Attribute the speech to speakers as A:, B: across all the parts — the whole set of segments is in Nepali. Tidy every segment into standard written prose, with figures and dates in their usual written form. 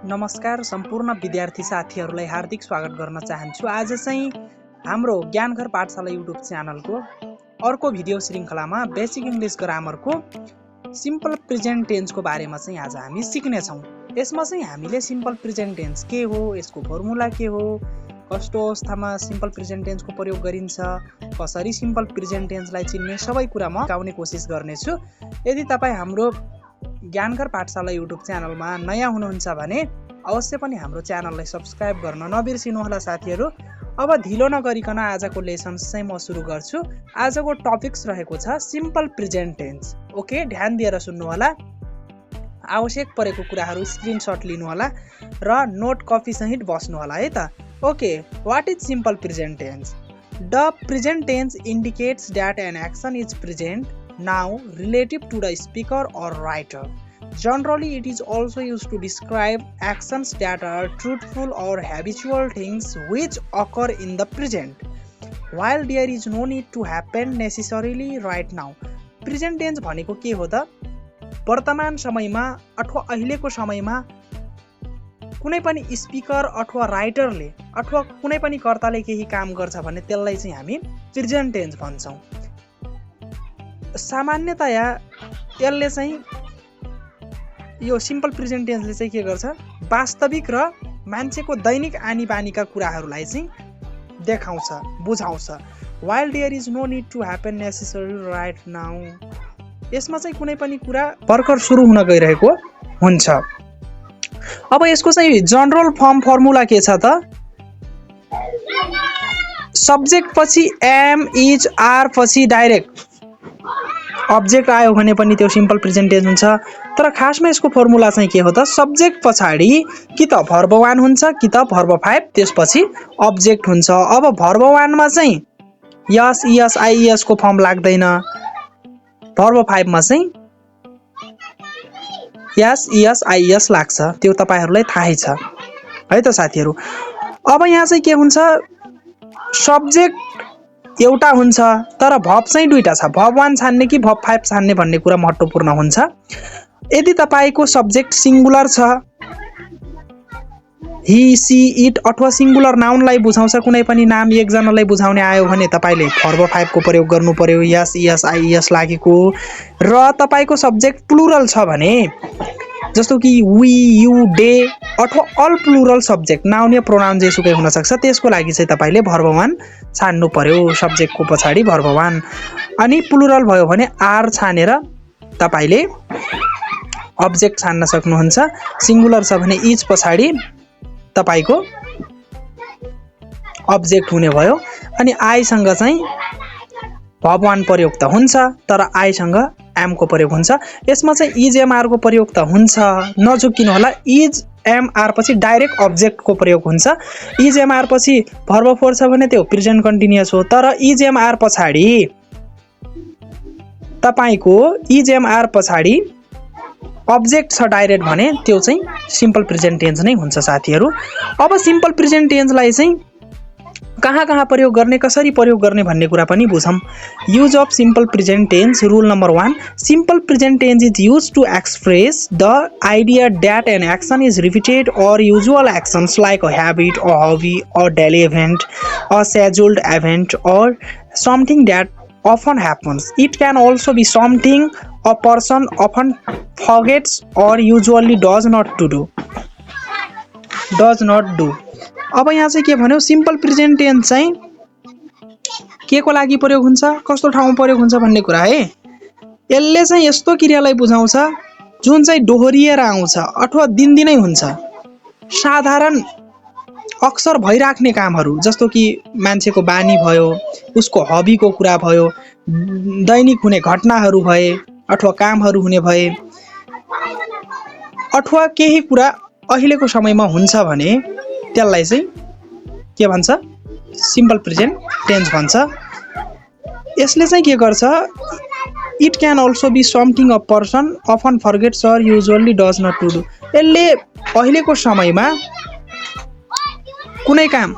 A: नमस्कार सम्पूर्ण विद्यार्थी साथीहरूलाई हार्दिक स्वागत गर्न चाहन्छु। आज चाहिँ हाम्रो ज्ञानघर पाठशाला युट्युब च्यानलको अर्को भिडियो श्रृङ्खलामा बेसिक इङ्ग्लिस ग्रामरको सिम्पल प्रेजेन्ट टेन्सको बारेमा चाहिँ आज हामी सिक्नेछौँ। यसमा चाहिँ हामीले सिम्पल प्रेजेन्ट टेन्स के हो, यसको फर्मुला के हो, कस्तो अवस्थामा सिम्पल प्रेजेन्ट टेन्सको प्रयोग गरिन्छ, कसरी सिम्पल प्रेजेन्ट टेन्सलाई चिन्ने सबै कुरा म सिकाउने कोसिस गर्नेछु। यदि तपाईँ हाम्रो ज्ञानघर पाठशाला युट्युब च्यानलमा नयाँ हुनुहुन्छ भने अवश्य पनि हाम्रो च्यानललाई सब्स्क्राइब गर्न नबिर्सिनुहोला साथीहरू। अब ढिलो नगरिकन आजको लेसन्स चाहिँ म सुरु गर्छु। आजको टपिक्स रहेको छ सिम्पल प्रेजेन्ट टेन्स। ओके, ध्यान दिएर सुन्नुहोला। आवश्यक परेको कुराहरू स्क्रिनशट लिनुहोला र नोट कपी सहित बस्नुहोला है त। Okay, what is simple present tense? The present tense indicates that an action is present now relative to the speaker or writer. Generally, it is also used to describe actions that are truthful or habitual things which occur in the present, while there is no need to happen necessarily right now. Present tense भनेको के हो त? वर्तमान समयमा अथवा अहिलेको समयमा कुनै पनि स्पिकर अथवा राइटरले अथवा कुनै पनि कर्ताले केही काम गर्छ भने त्यसलाई चाहिँ हामी प्रेजेन्ट टेन्स भन्छौँ। सामान्यतया यसले चाहिँ यो सिम्पल प्रेजेन्ट टेन्सले चाहिँ के गर्छ, वास्तविक र मान्छेको दैनिक आनी बानीका कुराहरूलाई चाहिँ देखाउँछ, बुझाउँछ। While there is no need to happen necessary right now, यसमा चाहिँ कुनै पनि कुरा भर्खर सुरु हुन गइरहेको हुन्छ। अब यसको चाहिँ जनरल फर्मुला के छ त? सब्जेक्ट पछि एम इज आर पछि डाइरेक्ट अब्जेक्ट आयो भने पनि त्यो सिम्पल प्रेजेन्ट टेन्स हुन्छ। तर खासमा यसको फर्मुला चाहिँ के हो त? सब्जेक्ट पछाडि कि त भर्ब 1 हुन्छ कि त भर्ब 5, त्यसपछि अब्जेक्ट हुन्छ। अब भर्ब 1 मा चाहिँ यस यस आइएस को फर्म लाग्दैन, भर्ब 5 मा चाहिँ यस यस आइएस लाग्छ। त्यो तपाईहरुलाई थाहै छ है त साथीहरु। अब यहाँ चाहिँ के हुन्छ, सब्जेक्ट एउटा हुन्छ तर भर्ब चाहिँ दुईटा छ। भर्ब 1 छान्ने कि भर्ब 5 छान्ने भन्ने कुरा महत्त्वपूर्ण हुन्छ। यदि तपाईको सब्जेक्ट सिंगुलर छ, ही सी इट अथवा सिंगुलर नाउनलाई बुझाउँछ, कुनै पनि नाम एकजनालाई बुझाउने आयो भने तपाईले भर्ब 5 को प्रयोग गर्नु पर्यो, यस यस आइएस लागेको। र तपाईको सब्जेक्ट प्लुरल छ भने जस्तो कि वी यू डे अथवा अल प्लुरल सब्जेक्ट नाउन या प्रोनाउन जेसुकै हुन सक्छ, त्यसको लागि चाहिँ तपाईले भर्ब 1 छान्नु पर्यो, सब्जेक्टको पछाडि भर्ब 1। अनि प्लुरल भयो भने आर छानेर तपाईले अब्जेक्ट छान्न सक्नुहुन्छ। सिंगुलर छ भने इज पछाडि तपाईको अब्जेक्ट हुने भयो। अनि आई सँग चाहिँ भर्ब 1 प्रयोग त हुन्छ तर आई सँग एम को प्रयोग हुन्छ। यसमा चाहिँ इज एम आर को प्रयोग त हुन्छ, नझुकिनु होला। इज एम आर पछि डाइरेक्ट अब्जेक्ट को प्रयोग हुन्छ। इज एम आर पछि भर्ब 4 छ भने त्यो प्रेजेन्ट कन्टिन्युअस हो। तर इज एम आर पछाडि तपाईको इज एम आर पछाडि अब्जेक्ट छ डाइरेक्ट भने त्यो चाहिँ सिम्पल प्रेजेन्ट टेन्स नै हुन्छ साथीहरु। अब सिम्पल प्रेजेन्ट टेन्सलाई चाहिँ कहाँ प्रयोग गर्ने, कसरी प्रयोग गर्ने भन्ने कुरा पनि बुझौं। Use of simple present tense. Rule number 1, simple present tense is used to express the idea that an action is repeated or usual actions like a habit or hobby or daily event or scheduled event or something that often happens. It can also be something a person often forgets or usually does not do. अब यहाँ चाहिँ के भन्यो, सिम्पल प्रेजेन्ट टेन्स चाहिँ के को लागि प्रयोग हुन्छ, कस्तो ठाउँमा प्रयोग हुन्छ भन्ने कुरा है। यसले चाहिँ यस्तो क्रियालाई बुझाउँछ जुन चाहिँ दोहोरिएर आउँछ अथवा दिनदिनै हुन्छ। साधारण अक्सर भइराख्ने कामहरू जस्तो कि मान्छेको बानी भयो, उसको हबीको कुरा भयो, दैनिक हुने घटनाहरू भए अथवा कामहरू हुने भए अथवा केही कुरा अहिलेको समयमा हुन्छ भने त्यसलाई चाहिँ के भन्छ, सिम्पल प्रेजेन्ट टेन्स भन्छ। यसले चाहिँ के गर्छ, it can also be something a person often forgets or usually does not do. यसले अहिलेको समयमा कुनै काम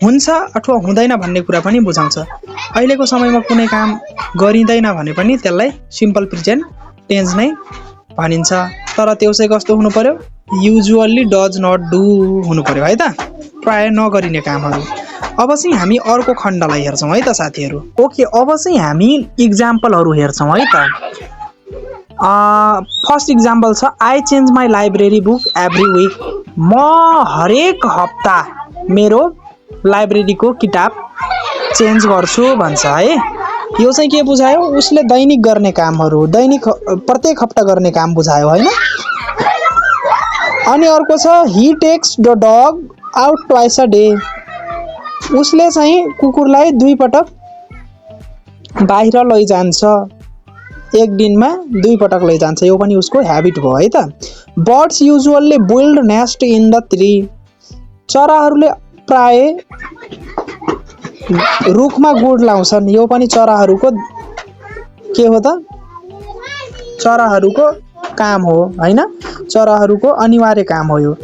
A: हुन्छ अथवा हुँदैन भन्ने कुरा पनि बुझाउँछ। अहिलेको समयमा कुनै काम गरिँदैन भने पनि त्यसलाई सिम्पल प्रेजेन्ट टेन्स नै भनिन्छ। तर त्यो चाहिँ कस्तो हुनु पर्यो, युजुअली डज नट डु हुनु पर्यो है त, प्राय नगरिने कामहरू। अब चाहिँ हामी अर्को खण्डलाई हेर्छौँ है त साथीहरू। ओके, अब चाहिँ हामी इक्जाम्पलहरू हेर्छौँ है त। फर्स्ट इक्जाम्पल छ, I change my library book every week. म हरेक हप्ता मेरो लाइब्रेरीको किताब चेन्ज गर्छु भन्छ है। यो चाहिँ के बुझायो, उसले दैनिक गर्ने कामहरू, प्रत्येक हप्ता गर्ने काम बुझायो होइन। अनि अर्को छ, he takes the dog out twice a day. उसले चाहिँ कुकुरलाई 2 पटक बाहिर लैजान्छ, एक दिनमा 2 पटक लैजान्छ। यो पनि उसको ह्याबिट भयो है त। Birds usually build nest in the tree. चराहरूले प्राय रुखमा गुड लाउँछन्। यो पनि चराहरूको के हो त, चराहरूको काम हो होइन, चराहरूको अनिवार्य काम हो यो।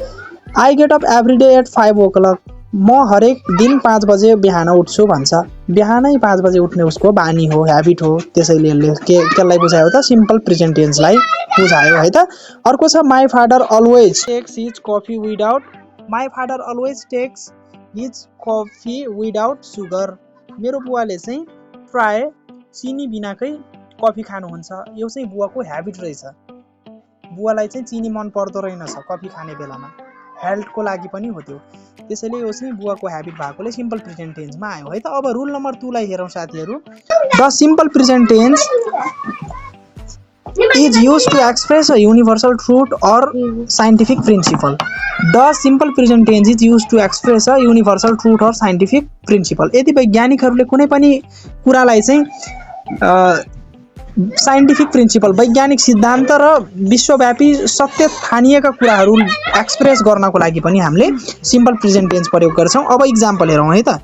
A: I get up every day at 5 o'clock। म हरेक दिन 5 बजे बिहान उठ्छु भन्छ। बिहानै 5 बजे उठ्ने उसको बानी हो, ह्याबिट हो। त्यसैले यसले केलाई बुझायो त, सिम्पल प्रेजेन्ट टेन्सलाई बुझायो है त। अर्को छ, my father always takes his coffee without. My father always takes his coffee without sugar. मेरो बुवाले चाहिँ प्राय चिनी बिनाकै कफी खानुहुन्छ। यो चाहिँ बुवाको ह्याबिट रहेछ। बुवालाई चाहिँ चिनी मन पर्दो रहेनछ कफी खाने बेलामा, हेल्थको लागि पनि हो त्यो। त्यसैले यो चाहिँ बुवाको ह्याबिट भएकोले सिम्पल प्रेजेन्ट टेन्समा आयो है त। अब रुल नम्बर 2 लाई हेरौँ साथीहरू। The simple present tense is used to express a universal truth or scientific principle. The simple present tense is used to express a universal truth or scientific principle. यदि वैज्ञानिकहरूले कुनै पनि कुरालाई चाहिँ साइन्टिफिक प्रिन्सिपल, वैज्ञानिक सिद्धान्त र विश्वव्यापी सत्य ठानिएका कुराहरू एक्सप्रेस गर्नको लागि पनि हामीले सिम्पल प्रेजेन्ट टेन्स प्रयोग गर्छौँ। अब इक्जाम्पल हेरौँ है त।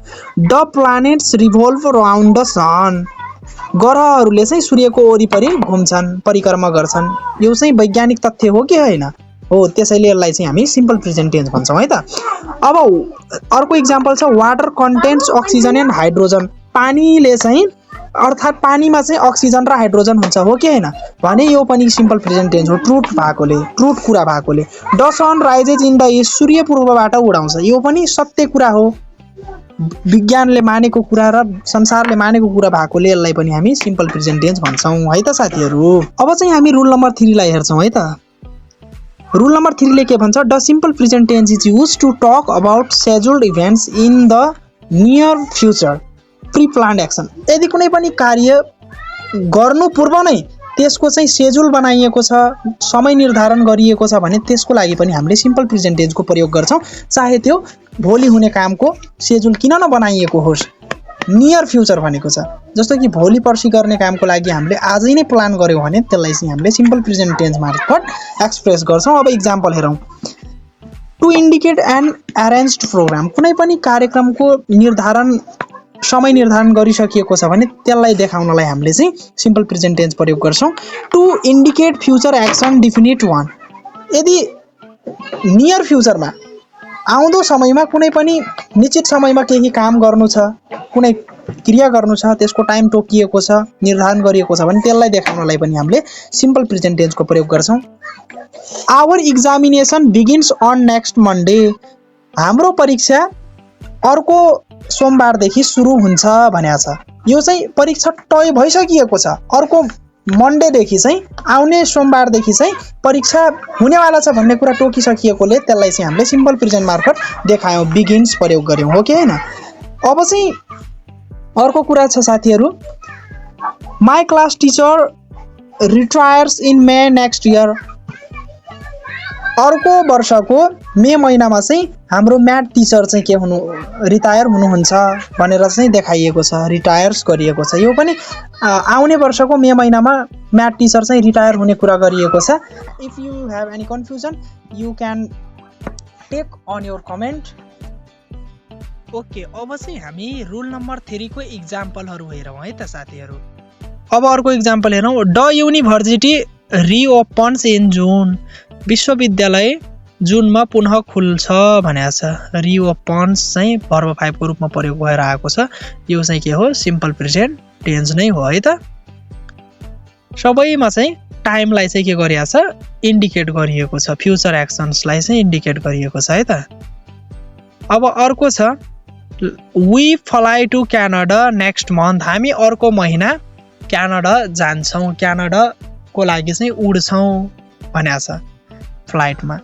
A: द प्लानेट्स रिभोल्भ अराउन्ड द सन। ग्रहहरूले चाहिँ सूर्यको वरिपरि घुम्छन्, परिक्रमा गर्छन्। यो चाहिँ वैज्ञानिक तथ्य हो कि होइन? हो। त्यसैले यसलाई चाहिँ हामी सिम्पल प्रेजेन्ट टेन्स भन्छौँ है त। अब अर्को इक्जाम्पल छ, water contents oxygen and hydrogen. पानीले चाहिँ, अर्थात् पानीमा चाहिँ अक्सिजन र हाइड्रोजन हुन्छ, हो कि होइन भने यो पनि सिम्पल प्रेजेन्ट टेन्स हो, ट्रुथ भएकोले, ट्रुथ कुरा भएकोले। The sun rises in the east. सूर्य पूर्वबाट उडाउँछ। यो पनि सत्य कुरा हो, विज्ञानले मानेको कुरा र संसारले मानेको कुरा भएकोले यसलाई पनि हामी सिम्पल प्रेजेन्ट टेन्स भन्छौँ है त साथीहरू। अब चाहिँ हामी रुल नम्बर 3 लाई हेर्छौँ है त। रुल नम्बर 3 ले के भन्छ, the simple present tense is use to talk about scheduled events in the near future, pre planned action. यदि कुनै पनि कार्य गर्नु पूर्व नै त्यसको चाहिँ शेड्युल बनाइएको छ, समय निर्धारण गरिएको छ भने त्यसको लागि पनि हामीले सिम्पल प्रेजेन्ट टेन्सको प्रयोग गर्छौँ, चाहे त्यो भोलि हुने कामको शेड्युल किन नबनाइएको होस्। नियर फ्युचर भनेको छ, जस्तो कि भोलि पर्सि गर्ने कामको लागि हामीले आजै नै प्लान गर्यौँ भने त्यसलाई चाहिँ हामीले सिम्पल प्रेजेन्ट टेन्स मार्फत एक्सप्रेस गर्छौँ। अब इक्जाम्पल हेरौँ। To indicate an arranged programme. कुनै पनि कार्यक्रमको समय निर्धारण गरिसकिएको छ भने त्यसलाई देखाउनलाई हामीले चाहिँ सिम्पल प्रेजेन्ट टेन्स प्रयोग गर्छौँ। To indicate future action definite one. यदि नियर फ्युचरमा, आउँदो समयमा कुनै पनि निश्चित समयमा केही काम गर्नु छ, कुनै क्रिया गर्नु छ, त्यसको टाइम तोकिएको छ, निर्धारण गरिएको छ भने त्यसलाई देखाउनलाई पनि हामीले सिम्पल प्रेजेन्ट टेन्सको प्रयोग गर्छौँ। Our examination begins on next Monday. हाम्रो परीक्षा अर्को सोमबारदेखि सुरु हुन्छ भनेको छ। यो चाहिँ परीक्षा तय भइसकिएको छ, अर्को मन्डेदेखि चाहिँ, आउने सोमबारदेखि चाहिँ परीक्षा हुनेवाला छ भन्ने कुरा तोकिसकिएकोले त्यसलाई चाहिँ हामीले सिम्पल प्रेजेन्ट मार्फत देखायौँ, बिगिन्स प्रयोग गऱ्यौँ, हो कि होइन? अब चाहिँ अर्को कुरा छ साथीहरू, my class teacher retires in may next year. अर्को वर्षको मे महिनामा चाहिँ हाम्रो म्याथ टिचर चाहिँ के रिटायर हुनुहुन्छ भनेर चाहिँ देखाइएको छ, रिटायर्स गरिएको छ। यो पनि आउने वर्षको मे महिनामा म्याथ टिचर चाहिँ रिटायर हुने कुरा गरिएको छ। If you have any confusion you can take on your comment. Okay, अब चाहिँ हामी रुल नम्बर 3 को इक्जाम्पलहरू हेरौँ है त साथीहरू। अब अर्को इक्जाम्पल हेरौँ। द युनिभर्सिटी रिओपन्स इन जुन। विश्वविद्यालय जुनमा पुनः खुल्छ भनेको छ। रिओपन्स चाहिँ भर्ब 5 को रूपमा प्रयोग भएर आएको छ। यो चाहिँ के हो, सिम्पल प्रेजेन्ट टेन्स नै हो है त। सबैमा चाहिँ टाइमलाई चाहिँ के गरिएको छ इन्डिकेट गरिएको छ फ्युचर एक्सन्सलाई चाहिँ इन्डिकेट गरिएको छ है त अब अर्को छ we fly to Canada next month हामी अर्को महिना क्यानाडा जान्छौँ क्यानाडाको लागि चाहिँ उड्छौँ भनेको छ फ्लाइटमा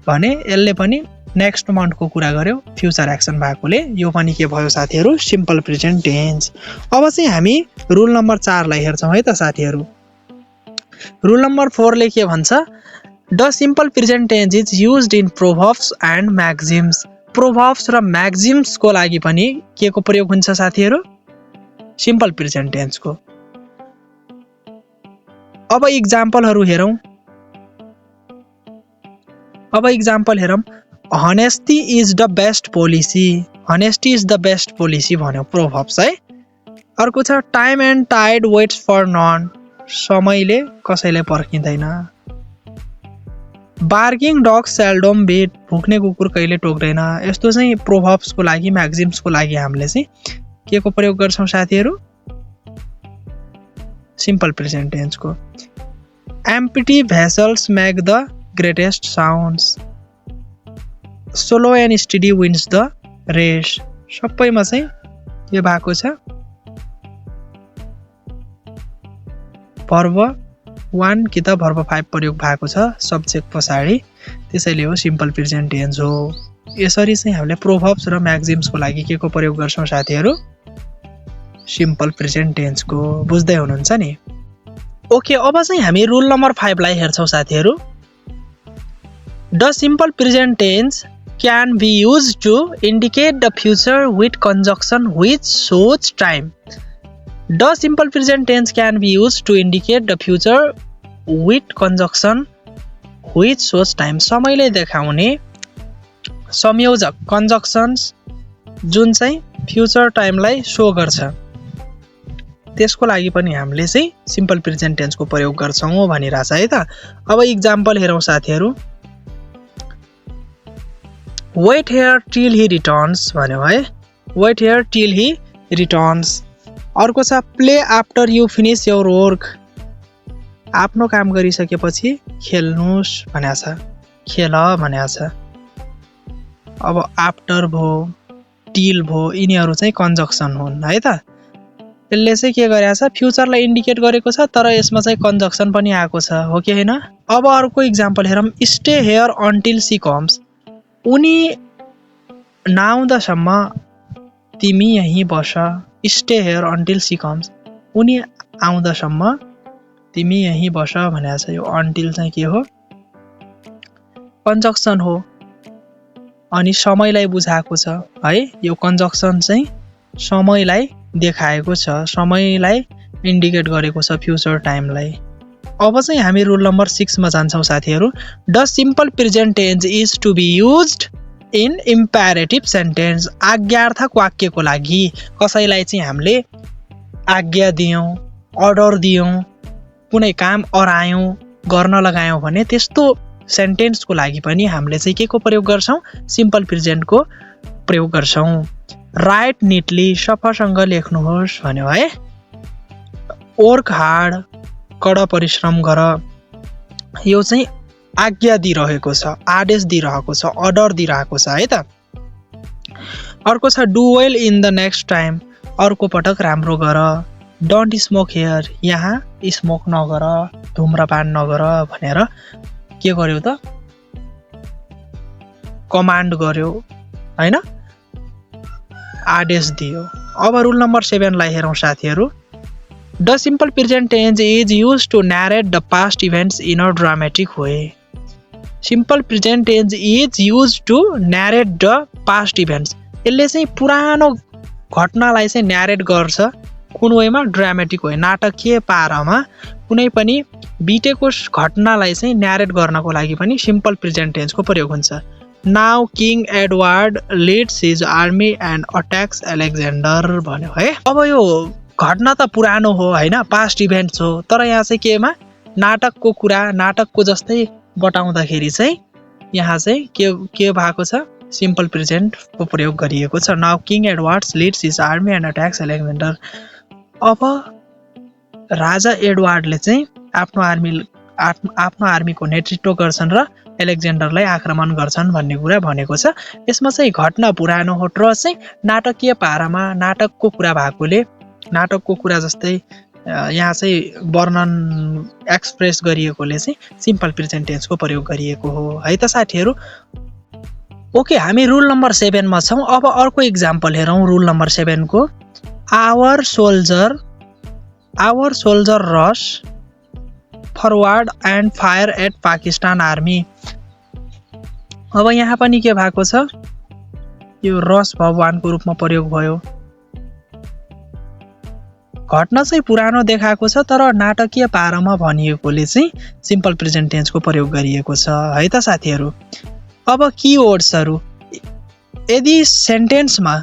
A: भने यसले पनि नेक्स्ट मन्थको कुरा गर्यो फ्युचर एक्सन भएकोले यो पनि के भयो साथीहरू सिम्पल प्रेजेन्ट टेन्स अब चाहिँ हामी रुल नम्बर 4 लाई हेर्छौँ है त साथीहरू रुल नम्बर 4 ले के भन्छ the simple present tense is used in proverbs and maxims proverbs र म्याक्सिम्स को लागि पनि के को प्रयोग हुन्छ साथीहरू सिम्पल प्रेजेन्ट टेन्स को अब इक्जाम्पलहरु हेरौं Honesty is the best policy. Honesty is the best policy भन्यो प्रोभर्ब्स है अर्को छ time and tide waits for none समयले कसैले पर्खिँदैन बार्किङ डग सेल्डम बिट भुक्ने कुकुर कहिले टोक्दैन यस्तो चाहिँ प्रोभर्ब्स को लागि म्याक्सिम्स को लागि हामीले चाहिँ के को प्रयोग गर्छौं साथीहरु सिम्पल प्रेजेन्ट टेन्स को empty vessels make the greatest sounds slow and steady wins the race सबैमा चाहिँ के भएको छ भर्ब 1 कि त भर्ब 5 प्रयोग भएको छ सब्जेक्ट पछाडी त्यसैले हो सिम्पल प्रेजेन्ट टेन्स हो यसरी चाहिँ हामीले प्रोभर्ब्स र म्याक्सिम्स को लागि के को प्रयोग गर्छौं साथीहरु सिम्पल प्रेजेन्ट टेन्स को बुझ्दै हुनुहुन्छ नि ओके अब चाहिँ हामी रुल नम्बर 5 लाई हेर्छौं साथीहरु the simple present tense can be used to indicate the future with conjunction which shows time. The simple present tense can be used to indicate the future with conjunction which shows time. समयले देखाउने संयोजक conjunctions जुन चाहिँ फ्युचर टाइमलाई शो गर्छ त्यसको लागि पनि हामीले चाहिँ सिम्पल प्रेजेन्ट टेन्स को प्रयोग गर्छौं भनिराछ है त अब इक्जाम्पल हेरौं साथीहरु Wait here till he returns भन्यो है Wait here till he returns अर्को छ play after you finish your work आफ्नो काम गरिसकेपछि खेल्नुस् भनेको छ खेल भनेको छ अब after भो till भो यिनीहरु चाहिँ कन्जक्सन हुन् है त यसले चाहिँ के गरेको छ फ्युचरलाई इन्डिकेट गरेको छ तर यसमा चाहिँ कन्जक्सन पनि आएको छ हो कि हैन अब अर्को इक्जाम्पल हेरौं stay here until she comes उनी नआउँदासम्म तिमी यही बस stay here until she comes उनी आउँदासम्म तिमी यही बस भनेको छ यो अन्टिल चाहिँ के हो कन्जक्सन हो अनि समयलाई बुझाएको छ है यो कन्जक्सन चाहिँ समयलाई देखाएको छ समयलाई इन्डिकेट गरेको छ फ्युचर टाइमलाई अब चाहिँ हामी रुल नम्बर 6 मा जान्छौं साथीहरु the simple present tense is to be used in imperative sentence आज्ञार्थक वाक्यको लागि कसैलाई चाहिँ हामीले आज्ञा दियौं अर्डर दियौं कुनै काम अरायौं गर्न लगायौं भने त्यस्तो सेन्टेन्सको लागि पनि हामीले चाहिँ के को प्रयोग गर्छौं सिम्पल प्रेजेन्ट को प्रयोग गर्छौं राइट नीटली सफासँग लेख्नुहोस् भन्यो है वर्क हार्ड कडा परिश्रम गर यो चाहिँ आज्ञा दिइरहेको छ आदेश दिइरहेको छ अर्डर दिइरहेको छ है त अर्को छ do well in the next time अर्को पटक राम्रो गर डोन्ट स्मोक हियर यहाँ स्मोक नगर धूम्रपान नगर भनेर के गर्यो त कमान्ड गर्यो हैन आदेश दियो अब रुल नम्बर 7 लाई हेरौं साथीहरु The simple present tense is used to narrate the past events in a dramatic way. Simple present tense is used to narrate the past events. यसले चाहिँ पुरानो घटनालाई चाहिँ न्यारेट गर्छ कुन वेमा ड्रामेटिक वे नाटकीय पारामा कुनै पनि बितेको घटनालाई चाहिँ न्यारेट गर्नको लागि पनि सिम्पल प्रेजेन्ट टेन्स को प्रयोग हुन्छ Now King Edward leads his army and attacks Alexander भन्यो है अब यो घटना त पुरानो हो हैन पास्ट इभेन्ट्स हो तर यहाँ चाहिँ केमा नाटकको कुरा नाटकको जस्तै बताउँदाखेरि चाहिँ यहाँ चाहिँ के भएको छ सिम्पल प्रेजेन्ट को प्रयोग गरिएको छ now king Edwards leads his army and attacks Alexander अब राजा एडवर्डले चाहिँ आफ्नो आर्मी आफ्नो आर्मीको नेतृत्व गर्छन् र एलेक्जेन्डरलाई आक्रमण गर्छन् भन्ने कुरा भनेको छ। यसमा चाहिँ घटना पुरानो हो र चाहिँ नाटकीय पारामा नाटकको कुरा भएकोले नाटकको कुरा जस्तै यहाँ चाहिँ वर्णन एक्सप्रेस गरिएकोले चाहिँ सिम्पल प्रेजेन्ट टेन्सको प्रयोग गरिएको हो है त साथीहरू। ओके, हामी रुल नम्बर 7 मा छौँ। अब अर्को इक्जाम्पल हेरौँ रुल नम्बर 7 को। Our soldier rush forward and fire at Pakistan army. अब यहाँ पनि के भएको छ, यो रस भगवानको रूपमा प्रयोग भयो। घटना चाहिँ पुरानो देखाएको छ तर नाटकीय पारामा भनिएकोले चाहिँ सिम्पल प्रेजेन्ट टेन्सको प्रयोग गरिएको छ है त साथीहरू। अब किवर्ड्सहरू, यदि सेन्टेन्समा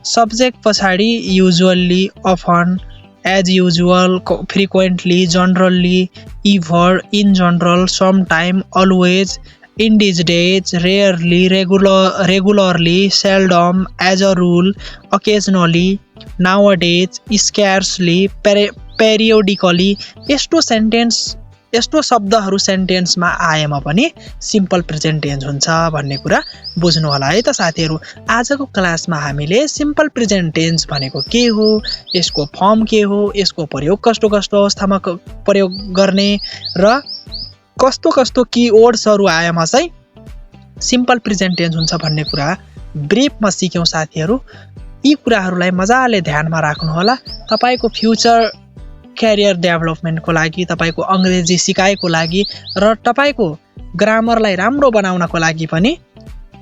A: सब्जेक्ट पछाडि usually, often, as usual, frequently, generally, ever, in general, sometime, always, in these days, rarely, regularly, seldom, as a rule, occasionally, nowadays, scarcely, periodically, यस्तो शब्दहरू सेन्टेन्समा आएमा पनि सिम्पल प्रेजेन्ट टेन्स हुन्छ भन्ने कुरा बुझ्नु होला है त साथीहरू। आजको क्लासमा हामीले सिम्पल प्रेजेन्ट टेन्स भनेको के हो, यसको फर्म के हो, यसको प्रयोग कस्तो अवस्थामा प्रयोग गर्ने र कस्तो किवर्ड्सहरू आएमा चाहिँ सिम्पल प्रेजेन्ट टेन्स हुन्छ भन्ने कुरा ब्रिफमा सिक्यौँ साथीहरू। यी कुराहरूलाई मजाले ध्यानमा राख्नु होला। तपाईको फ्युचर क्यारियर डेभलपमेन्टको लागि, तपाईको अंग्रेजी सिकाइको लागि र तपाईको ग्रामरलाई राम्रो बनाउनको लागि पनि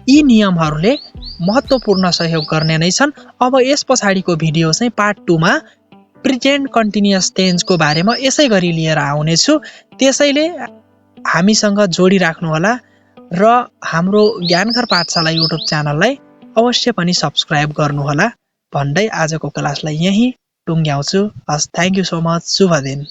A: यी नियमहरूले महत्त्वपूर्ण सहयोग गर्ने नै छन्। अब यस पछाडिको भिडियो चाहिँ पार्ट 2 मा प्रेजेन्ट कन्टिन्युअस टेन्सको बारेमा यसै गरी लिएर आउनेछु। त्यसैले हामीसँग जोडिराख्नु होला र हाम्रो ज्ञानघर पाठशाला युट्युब च्यानललाई अवश्य पनि सब्स्क्राइब गर्नुहोला भन्दै आजको क्लासलाई यही टुङ्ग्याउँछु। हस्, थ्याङ्क यू सो मच। शुभ दिन।